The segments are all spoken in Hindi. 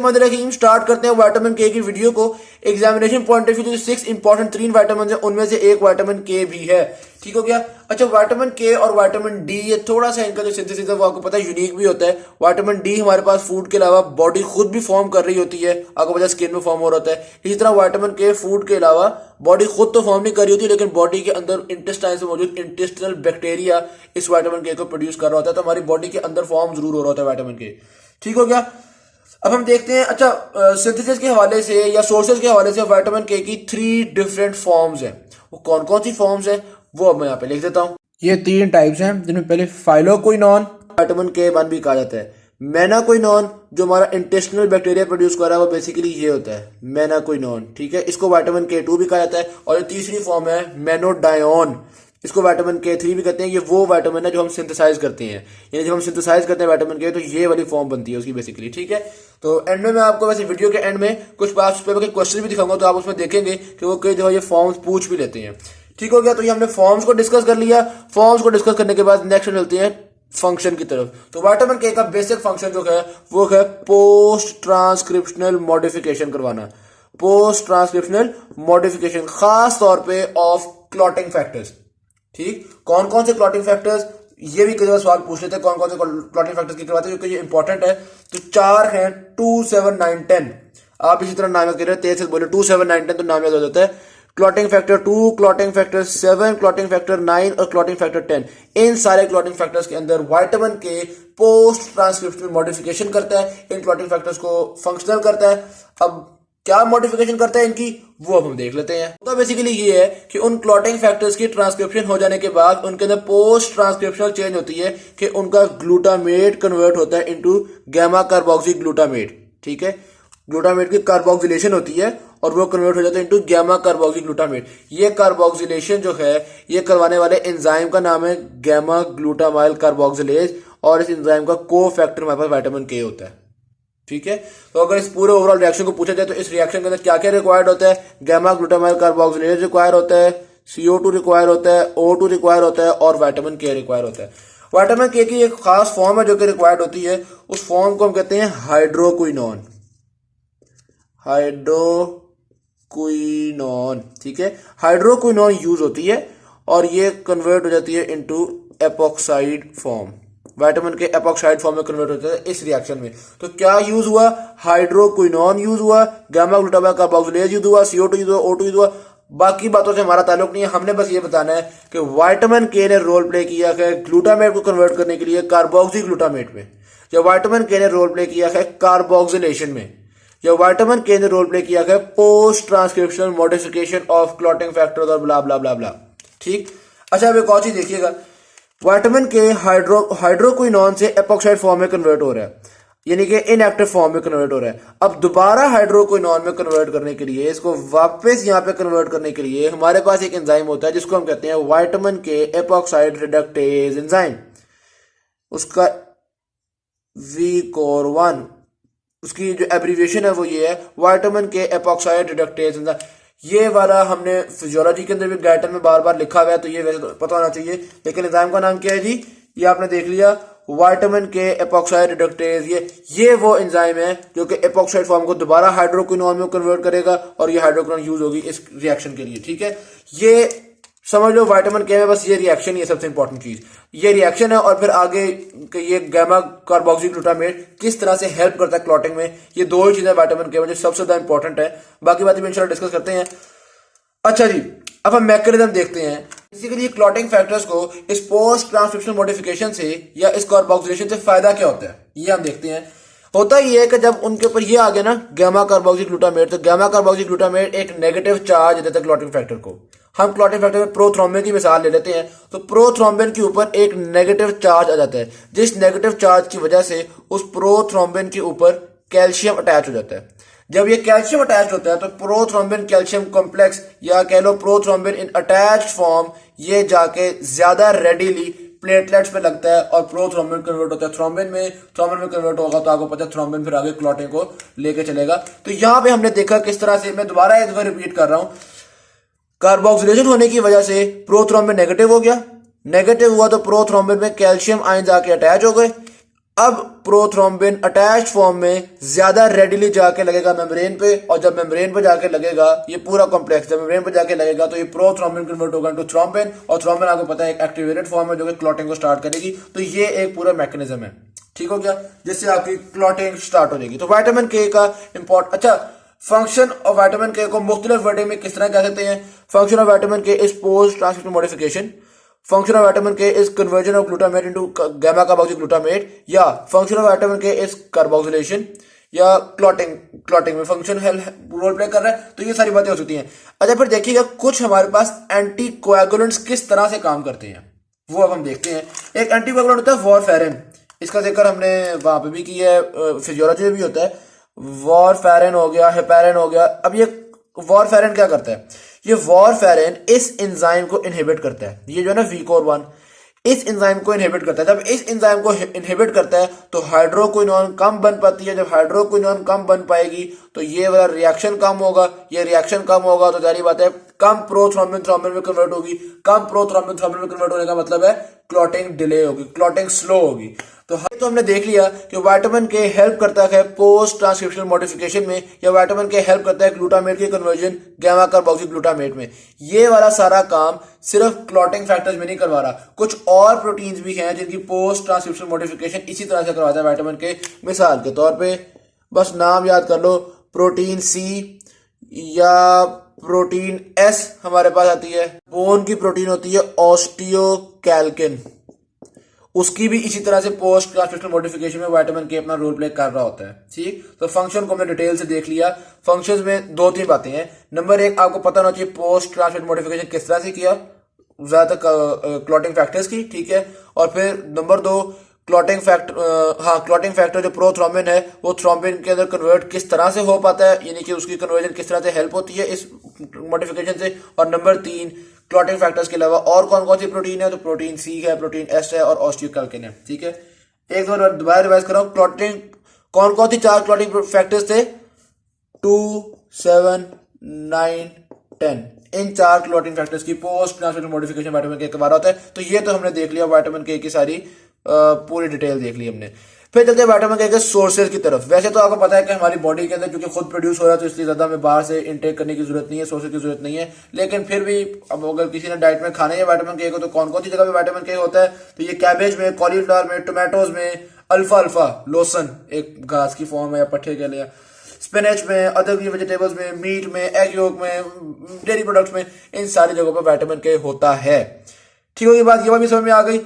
बिस्मिल्लाहिर्रहमानिर्रहीम। स्टार्ट करते हैं विटामिन के की वीडियो को। एग्जामिनेशन पॉइंट ऑफ व्यू जो 6 इंपॉर्टेंट 3 विटामिन है उनमें से एक विटामिन के भी है। ठीक हो गया। अच्छा, विटामिन के और विटामिन डी ये थोड़ा सा इनका जो सिंथेसिस है वो आपको पता है यूनिक भी होता है। विटामिन डी हमारे पास फूड के अलावा बॉडी खुद भी फॉर्म कर रही होती है, आपको पता है स्किन में फॉर्म हो रहा होता है। इसी तरह विटामिन के फूड के अलावा बॉडी खुद तो फॉर्म नहीं कर रही होती, लेकिन बॉडी के अंदर इंटेस्टाइन से मौजूद इंटेस्टिनल बैक्टीरिया इस विटामिन के को प्रोड्यूस कर रहा होता है, तो हमारी बॉडी के अंदर फॉर्म जरूर हो रहा होता है विटामिन के। ठीक हो गया। अब हम देखते हैं, अच्छा सिंथेसिस के हवाले से या सोर्सेज के हवाले से विटामिन के की 3 डिफरेंट फॉर्म्स हैं। वो कौन कौन सी फॉर्म्स हैं वो अब मैं यहाँ पे लिख देता हूँ। ये 3 टाइप्स हैं, जिनमें पहले फाइलोक्विनोन विटामिन के 1 भी कहा जाता है। मेनाक्विनोन जो हमारा इंटेस्टिनल बैक्टीरिया प्रोड्यूस कर रहा है वो बेसिकली ये होता है मेनाक्विनोन। ठीक है, इसको विटामिन के 2 भी कहा जाता है। और ये तीसरी फॉर्म है मेनोडायोन, इसको विटामिन के 3 भी कहते हैं। ये वो विटामिन है जो हम सिंथेसाइज करते हैं, यानी जब हम सिंथेसाइज करते हैं विटामिन के तो ये वाली फॉर्म बनती है उसकी बेसिकली। ठीक है, तो एंड में मैं आपको वैसे वीडियो के एंड में कुछ पास पेपर के क्वेश्चन भी दिखाऊंगा, तो आप उसमें देखेंगे कि वो कई दफा ये फॉर्म्स पूछ भी लेते हैं। ठीक हो गया। तो ये हमने फॉर्म्स को डिस्कस कर लिया। फॉर्म्स को डिस्कस करने के बाद नेक्स्ट चलते हैं फंक्शन की तरफ। तो विटामिन के का बेसिक फंक्शन जो है वो है पोस्ट ट्रांसक्रिप्शनल मॉडिफिकेशन करवाना। पोस्ट ट्रांसक्रिप्शनल मॉडिफिकेशन खास तौर पे ऑफ क्लॉटिंग फैक्टर्स। ठीक, कौन कौन से क्लॉटिंग फैक्टर्स, ये भी कई बार सवाल पूछ लेते हैं कौन कौन से क्लॉटिंग फैक्टर्स की करवाते हैं, क्योंकि ये इंपॉर्टेंट है। तो 4 हैं 2, 7, 9, 10। आप इसी तरह नाम याद करिए, तेज से बोले 2, 7, 9, 10 तो नाम याद हो जाता है। Clotting factor 2, clotting factor 7, clotting factor 9 और क्लॉटिंग फैक्टर 10। इन सारे क्लॉटिंग फैक्टर्स के अंदर विटामिन के पोस्ट ट्रांसक्रिप्शनल मॉडिफिकेशन करता है, इन क्लॉटिंग फैक्टर्स को फंक्शनल करता है। अब क्या मॉडिफिकेशन करता है इनकी वो अब हम देख लेते हैं। तो बेसिकली ये है कि उन क्लॉटिंग फैक्टर्स की ट्रांसक्रिप्शन हो जाने के बाद उनके अंदर पोस्ट ट्रांसक्रिप्शनल चेंज होती है कि उनका ग्लूटामेट कन्वर्ट होता है इनटू गामा कार्बोक्सी ग्लूटामेट। ठीक है, ग्लूटामेट की कार्बोक्सिलेशन होती है और वो कन्वर्ट हो जाता है इनटू गामा कार्बोक्सी ग्लूटामेट। ये कार्बोक्सिलेशन जो है ये करवाने वाले एंजाइम का नाम है गामा ग्लूटामाइल कार्बोक्सिलेज, और इस एंजाइम का को फैक्टर हमारे पास विटामिन के होता है। ठीक है, तो अगर इस पूरे ओवरऑल रिएक्शन को पूछा जाए तो इस रिएक्शन के अंदर क्या क्या रिक्वायर्ड होता है, गामा ग्लूटामाइल कार्बोक्सिलेज रिक्वायर होता है, CO2 रिक्वायर होता है, O2 रिक्वायर होता है और विटामिन के रिक्वायर होता है। विटामिन के की एक खास फॉर्म है जो कि रिक्वायर्ड होती है, उस फॉर्म को हम कहते हैं हाइड्रोक्विनोन। हाइड्रोक्विनोन, ठीक है, हाइड्रोक्विनोन यूज होती है और ये कन्वर्ट हो जाती है इनटू एपॉक्साइड फॉर्म। विटामिन के एपॉक्साइड फॉर्म में कन्वर्ट होता है इस रिएक्शन में। तो क्या यूज हुआ, हाइड्रोक्विनोन यूज हुआ, गामा ग्लूटामाइल कार्बोक्सिलेज यूज हुआ, CO2 यूज हुआ, O2 यूज हुआ। बाकी बातों से हमारा ताल्लुक नहीं है, हमने बस ये बताना है कि विटामिन के ने रोल प्ले किया है ग्लूटामेट को कन्वर्ट करने के लिए कार्बोक्सी ग्लूटामेट में, या विटामिन के ने रोल प्ले किया है कार्बोक्सिलेशन में, या विटामिन के ने रोल प्ले किया है post transcriptional modification of clotting factors और ब्ला ब्ला ब्ला ब्ला। ठीक, अच्छा अब एक और चीज देखिएगा, विटामिन के हाइड्रोक्विनोन से एपॉक्साइड फॉर्म में कन्वर्ट हो रहा है, यानी कि इनएक्टिव फॉर्म में कन्वर्ट हो रहा है। अब दोबारा हाइड्रोक्विनोन में कन्वर्ट करने के लिए, इसको वापस यहाँ पे कन्वर्ट करने के लिए हमारे पास एक एंजाइम होता है जिसको हम कहते हैं विटामिन के एपॉक्साइड रिडक्टेज एंजाइम। उसका VCOR1, उसकी जो एब्रीविएशन है वो ये है, विटामिन के एपॉक्साइड रिडक्टेज एंजाइम। ये वाला हमने फिजियोलॉजी के अंदर भी गाइडलाइन में बार बार लिखा हुआ है, तो ये वैसे तो पता होना चाहिए, लेकिन एंजाइम का नाम क्या है जी, ये आपने देख लिया, विटामिन के एपॉक्साइड रिडक्टेज। ये वो एंजाइम है जो कि एपॉक्साइड फॉर्म को दोबारा हाइड्रोक्विनोन में कन्वर्ट करेगा और ये हाइड्रोक्विनोन यूज होगी इस रिएक्शन के लिए। ठीक है, ये समझ लो विटामिन के में बस ये रिएक्शन ही है सबसे इंपॉर्टेंट चीज, ये रिएक्शन है। और फिर आगे ये गामा कार्बोक्सी ग्लूटामेट किस तरह से हेल्प करता है क्लॉटिंग में, ये दो ही चीजें विटामिन के में जो सबसे ज्यादा इंपॉर्टेंट है। बाकी बातें भी इंशाल्लाह डिस्कस करते हैं। अच्छा जी, अब हम मैकेनिज्म देखते हैं। बेसिकली क्लॉटिंग फैक्टर्स को इस पोस्ट ट्रांसक्रिप्शनल मॉडिफिकेशन से या इस कार्बोक्सिलेशन से फायदा क्या होता है, ये हम देखते हैं। होता ही है कि जब उनके ऊपर ये आ गया ना गामा कार्बोक्सी ग्लूटामेट, तो गामा कार्बोक्सी ग्लूटामेट एक नेगेटिव चार्ज देता है क्लॉटिंग फैक्टर को। हम क्लॉटिंग फैक्टर में प्रोथ्रोम्बिन की मिसाल ले लेते हैं, तो प्रोथ्रोम्बिन के ऊपर एक नेगेटिव चार्ज आ जाता है, जिस नेगेटिव चार्ज की वजह से उस प्रोथ्रोम्बिन के ऊपर कैल्शियम अटैच हो जाता है। जब ये कैल्शियम अटैच होता है तो प्रोथ्रोम्बिन कैल्शियम कॉम्प्लेक्स, या कह लो प्रोथ्रोम्बिन इन अटैच्ड फॉर्म, ये जाके ज्यादा रेडिली प्लेटलेट्स पे लगता है और प्रोथ्रोम्बिन कन्वर्ट होता है थ्रोम्बिन में। थ्रोम्बिन में कन्वर्ट होगा तो आपको पता है थ्रोम्बिन फिर आगे क्लॉटिंग को लेके चलेगा। तो यहां पे हमने देखा किस तरह से, मैं दोबारा एक बार रिपीट कर रहा हूं, कार्बोक्सिलेशन होने की वजह से प्रोथ्रोम्बिन नेगेटिव हो गया, नेगेटिव हुआ तो प्रोथ्रोम्बिन में कैल्शियम आयन जाके अटैच हो गए, अब प्रोथ्रोम्बिन अटैच फॉर्म में ज्यादा रेडिली जाके लगेगा मेम्ब्रेन पे, और जब मेम्ब्रेन पे जाके लगेगा, ये पूरा कॉम्प्लेक्स जब मेम्ब्रेन पे जाके लगेगा तो ये प्रोथ्रोम्बिन कन्वर्ट होगा इनटू थ्रोम्बिन, और थ्रोम्बिन आपको पता है एक एक्टिवेटेड फॉर्म है जो कि क्लॉटिंग को स्टार्ट करेगी। तो ये एक पूरा मैकेनिज्म है, ठीक हो गया, जिससे आपकी क्लॉटिंग स्टार्ट हो जाएगी। तो विटामिन के का इंपॉर्ट, अच्छा, फंक्शन ऑफ विटामिन के को मुख्तलिफ वर्डिंग में किस तरह कह सकते हैं? फंक्शन ऑफ विटामिन के is post transcription modification, function of vitamin K is conversion of glutamate into gamma carboxyglutamate, या function of vitamin K is carboxylation, या क्लॉटिंग में फंक्शन रोल प्ले कर रहा है। तो ये सारी बातें हो सकती हैं। अच्छा, फिर देखिएगा कुछ हमारे पास एंटी कोएगुलेंट्स किस तरह से काम करते हैं, वो अब हम देखते हैं। एक एंटी कोएगुलेंट होता है वॉरफेरिन, इसका जिक्र हमने वहां पे भी किया है, फिजियोलॉजी में भी होता है। वॉरफेरिन हो गया, हेपेरिन हो गया। अब ये वॉरफेरिन क्या करता है? ये वॉरफेरिन इस एंजाइम को इनहिबिट करता है, ये जो है ना VCOR1, इस एंजाइम को इनहिबिट करता है। जब इस एंजाइम को इनहिबिट करता है तो हाइड्रोक्विनोन कम बन पाती है। जब हाइड्रोक्विनोन कम बन पाएगी तो ये वाला रिएक्शन कम होगा, ये रिएक्शन कम होगा तो जारी बात है कम प्रोथ्रोम्बिन थ्रोम्बिन में कन्वर्ट होगी। कम प्रोथ्रोम्बिन थ्रोम्बिन में कन्वर्ट होने का मतलब है क्लॉटिंग डिले होगी, क्लॉटिंग स्लो होगी। तो हमने देख लिया कि विटामिन के हेल्प करता है पोस्ट ट्रांसक्रिप्शनल मॉडिफिकेशन में, या विटामिन के हेल्प करता है ग्लूटामेट की कन्वर्जन गैमा कार्बोक्सीग्लूटामेट में। ये वाला सारा काम सिर्फ क्लॉटिंग फैक्टर्स में नहीं करवा रहा, कुछ और प्रोटीन्स भी हैं जिनकी पोस्ट ट्रांसक्रिप्शनल मॉडिफिकेशन इसी तरह से करवाता है विटामिन के। मिसाल के तौर पे बस नाम याद कर लो, प्रोटीन C या प्रोटीन S हमारे पास आती है। बोन की प्रोटीन होती है ऑस्टियोकैल्किन, उसकी भी इसी तरह से पोस्ट ट्रांसक्रिप्शनल मॉडिफिकेशन में विटामिन के अपना रोल प्ले कर रहा होता है। ठीक, तो फंक्शन को हमने डिटेल से देख लिया। फंक्शंस में दो तीन बातें हैं। नंबर एक, आपको पता होना चाहिए पोस्ट ट्रांसक्रिप्शनल मॉडिफिकेशन किस तरह से किया, ज्यादातर क्लॉटिंग फैक्टर्स की, ठीक है। और फिर नंबर दो, क्लॉटिंग फैक्टर जो प्रोथ्रोम्बिन है वो थ्रोम्बिन के अंदर कन्वर्ट किस तरह से हो पाता है, यानी कि उसकी कन्वर्जन किस तरह से हेल्प होती है इस मॉडिफिकेशन से। और नंबर तीन, क्लॉटिंग फैक्टर्स के अलावा और कौन कौन सी प्रोटीन है, तो प्रोटीन C है, प्रोटीन S है और ऑस्टियोकैल्किन है। ठीक है, एक दो बार दोबारा रिवाइज कर रहा हूं। क्लॉटिंग कौन कौन सी चार क्लॉटिंग फैक्टर्स थे? 2, 7, 9, 10। इन चार क्लॉटिंग फैक्टर्स की पोस्ट ट्रांसक्रिप्शनल मॉडिफिकेशन विटामिन के द्वारा होता है। तो ये तो हमने देख लिया, विटामिन के की सारी पूरी डिटेल देख ली हमने। फिर चलते हैं विटामिन के सोर्सेज की तरफ। वैसे तो आपको पता है कि हमारी बॉडी के अंदर क्योंकि खुद प्रोड्यूस हो रहा है तो इसलिए ज्यादा हमें बाहर से इनटेक करने की जरूरत नहीं है, सोर्सेज की जरूरत नहीं है। लेकिन फिर भी अब अगर किसी ने डाइट में खाना है विटामिन के को, तो कौन कौन सी जगह पे विटामिन के होता है? तो ये कैबेज में, कॉलीफ्लावर में, टोमेटोज में, अल्फा लोसन एक घास की फॉर्म है या पट्टे के लिए, स्पिनच में, अदर ग्रीन वेजिटेबल्स में, मीट में, एग योक में, डेयरी प्रोडक्ट्स में, इन सारी जगहों पर विटामिन के होता है। ठीक होगी बात, ये भी समझ में आ गई।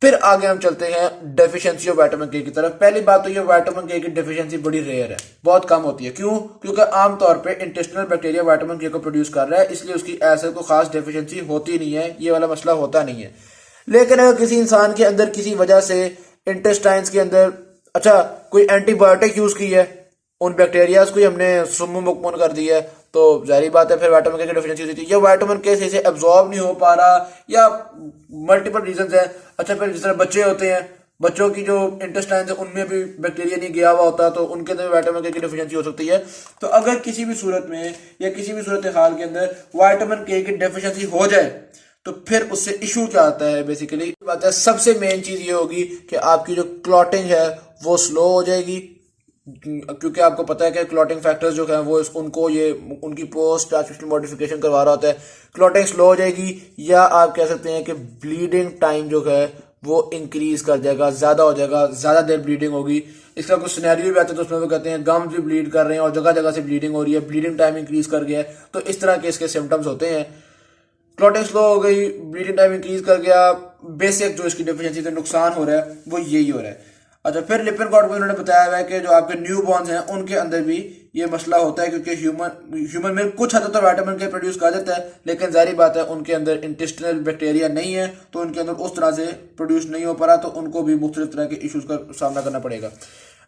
फिर आगे हम चलते हैं डेफिशिएंसी ऑफ विटामिन के की तरफ। पहली बात तो ये विटामिन के की डेफिशिएंसी बड़ी रेयर है, बहुत कम होती है। क्यों? क्योंकि आमतौर पे इंटेस्टिनल बैक्टीरिया विटामिन के को प्रोड्यूस कर रहा है, इसलिए उसकी ऐसे को खास डेफिशिएंसी होती नहीं है, ये वाला मसला होता नहीं है। लेकिन अगर किसी इंसान के अंदर किसी वजह से इंटेस्टाइन्स के अंदर अच्छा कोई एंटीबायोटिक यूज की है, उन बैक्टीरियाज को हमने सुम्मु मुकमन कर दिया है, तो जारी बात है फिर विटामिन के की डेफिशिएंसी होती है। या विटामिन के से एब्जॉर्ब नहीं हो पा रहा, या मल्टीपल रीजंस है। अच्छा, फिर जिस तरह बच्चे होते हैं, बच्चों की जो इंटेस्टाइन है उनमें भी बैक्टीरिया नहीं गया हुआ होता, तो उनके अंदर विटामिन के की डेफिशिएंसी हो सकती है। तो अगर किसी भी सूरत में या किसी भी सूरत हाल के अंदर विटामिन के की डेफिशिएंसी हो जाए तो फिर उससे इशू क्या आता है? बेसिकली बात है, सबसे मेन चीज ये होगी कि आपकी जो क्लॉटिंग है वो स्लो हो जाएगी, क्योंकि आपको पता है कि क्लॉटिंग फैक्टर्स जो है वो उनको ये उनकी पोस्ट ट्रांसक्रिप्शनल मॉडिफिकेशन करवा रहा होता है। क्लॉटिंग स्लो हो जाएगी, या आप कह सकते हैं कि ब्लीडिंग टाइम जो है वो इंक्रीज कर जाएगा, ज्यादा हो जाएगा, ज्यादा देर ब्लीडिंग होगी। इसका कुछ सिनेरियो भी आता है तो उसमें वो कहते हैं गम्स भी ब्लीड कर रहे हैं और जगह जगह से ब्लीडिंग हो रही है, ब्लीडिंग टाइम इंक्रीज कर गया है। तो इस तरह के इसके सिम्टम्स होते हैं। क्लॉटिंग स्लो हो गई, ब्लीडिंग टाइम इंक्रीज कर गया, बेसिक जो इसकी डेफिशिएंसी से नुकसान हो रहा है वो यही हो रहा है। अच्छा, फिर लिपिनकॉर्ड को इन्होंने बताया हुआ है कि जो आपके न्यू बॉर्न्स हैं उनके अंदर भी ये मसला होता है, क्योंकि ह्यूमन मिल्क कुछ हद तक तो विटामिन के प्रोड्यूस कर देता है, लेकिन जारी बात है उनके अंदर इंटेस्टिनल बैक्टीरिया नहीं है, तो उनके अंदर उस तरह से प्रोड्यूस नहीं हो पा रहा, तो उनको भी मुख्तलिफ तरह के इश्यूज का सामना करना पड़ेगा।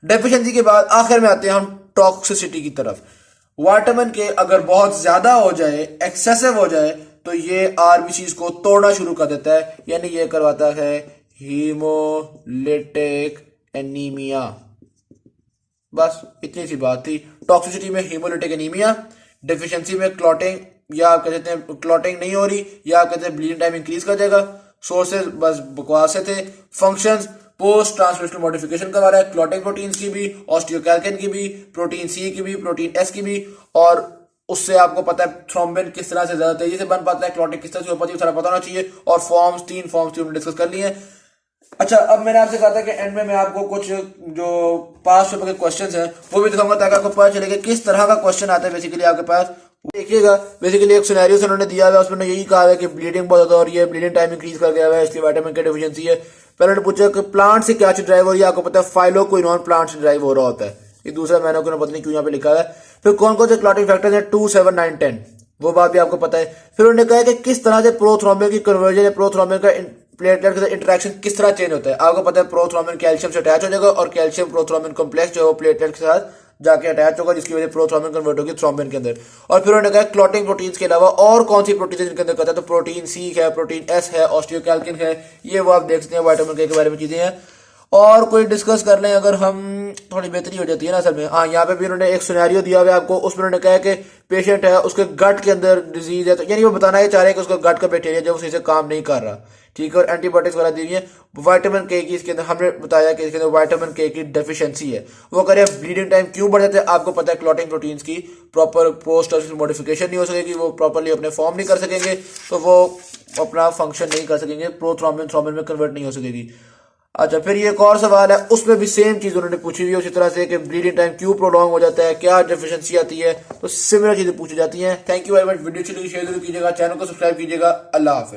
डेफिशिएंसी के बाद आखिर में आते हैं हम टॉक्सिसिटी की तरफ। विटामिन के अगर बहुत ज्यादा हो जाए, एक्सेसिव हो जाए, तो ये आरबीसीज को तोड़ना शुरू कर देता है, यानी ये करवाता है हीमोलिटिक एनीमिया। बस इतनी सी बात थी। टॉक्सिसिटी में हीमोलिटिक एनीमिया, डेफिशिएंसी में क्लॉटिंग, या आप कहते हैं क्लॉटिंग नहीं हो रही, या आप कहते हैं ब्लीडिंग टाइम इंक्रीज कर जाएगा। सोर्सेज बस बकवास से थे। फंक्शंस पोस्ट ट्रांसलेशनल मॉडिफिकेशन करवा रहा है, क्लॉटिंग प्रोटीन्स की भी, ऑस्टियोकैल्किन की भी, प्रोटीन सी की भी, प्रोटीन एस की भी, और उससे आपको पता है थ्रोम्बिन किस तरह से ज्यादा तेजी से बन पाता है, क्लॉटिंग किस तरह से हो पाती है, सारा पता होना चाहिए। और तीन फॉर्म्स हमने डिस्कस कर लिए हैं। अच्छा, अब मैंने आपसे कहा था कि एंड में मैं आपको कुछ जो पास पेपर के क्वेश्चंस हैं वो भी दिखाऊंगा ताकि आपको पता चले कि किस तरह का क्वेश्चन आता है बेसिकली आपके पास। देखिएगा, बेसिकली एक सिनेरियो उन्होंने दिया हुआ है, उसमें यही कहा है कि ब्लीडिंग बहुत ज्यादा हो रही है, ब्लीडिंग टाइम इंक्रीज कर गया है, इसलिए विटामिन के डिफिशिएंसी है। पहले उन्होंने पूछा कि प्लांट से क्या चीज ड्राइव हो रही है, आपको पता है फाइलोक्विनोन प्लांट से ड्राइव हो रहा होता है, ये दूसरा मैंने पता नहीं क्यों यहाँ पे लिखा है। फिर कौन कौन से क्लॉटिंग फैक्टर्स हैं 2, 7, 9, 10, वो बात भी आपको पता है। फिर उन्होंने कहा कि किस तरह से प्रोथ्रोम्बिन की कन्वर्जन या प्रोथ्रोम्बिन का प्लेटलेट के साथ इंटरेक्शन किस तरह चेंज होता है। आपको पता है प्रोथ्रोम्बिन कैल्शियम से अटैच हो जाएगा और कैल्शियम प्रोथ्रोम्बिन कॉम्प्लेक्स जो है वो प्लेटलेट के साथ जाके अटैच होगा, जिसकी वजह से प्रोथ्रोम्बिन कन्वर्ट होगी थ्रोम्बिन के अंदर। और फिर उन्होंने कहा क्लॉटिंग प्रोटीन्स के अलावा और कौन सी प्रोटीन जिनके अंदर कहता है, तो प्रोटीन सी है, प्रोटीन एस है, ऑस्टियोकैल्किन है, ये वो आप देख सकते हैं विटामिन के बारे में चीजें हैं। और कोई डिस्कस कर लें अगर हम, थोड़ी बेहतरी हो जाती है ना असल में। हाँ, यहाँ पे भी उन्होंने एक सिनेरियो दिया हुआ है आपको, उसमें उन्होंने कहा कि पेशेंट है, उसके गट के अंदर डिजीज है, तो यानी वो बताना ये चाह रहे हैं कि उसका गट का बैक्टीरिया जो उसी से काम नहीं कर रहा, ठीक है, और एंटीबायोटिक्स वगैरह दी हुई है। विटामिन के की इसके अंदर हमने बताया कि इसके अंदर विटामिन के की डेफिशिएंसी है। वो कह रहे हैं ब्लीडिंग टाइम क्यों बढ़ जाता है, आपको पता है क्लॉटिंग प्रोटीन्स की प्रॉपर पोस्ट मॉडिफिकेशन नहीं हो सकेगी, वो प्रॉपरली अपने फॉर्म नहीं कर सकेंगे, तो वो अपना फंक्शन नहीं कर सकेंगे, प्रोथ्रोम्बिन थ्रोम्बिन में कन्वर्ट नहीं हो सकेगी। अच्छा, फिर ये एक और सवाल है, उसमें भी सेम चीज उन्होंने पूछी हुई है उसी तरह से कि ब्लीडिंग टाइम क्यों प्रोलॉन्ग हो जाता है, क्या डेफिशिएंसी आती है, तो सिमिलर चीजें पूछी जाती हैं। Thank you very much. Video अच्छी लगी शेयर जरूर कीजिएगा, चैनल को सब्सक्राइब कीजिएगा। अल्लाह हाफिज।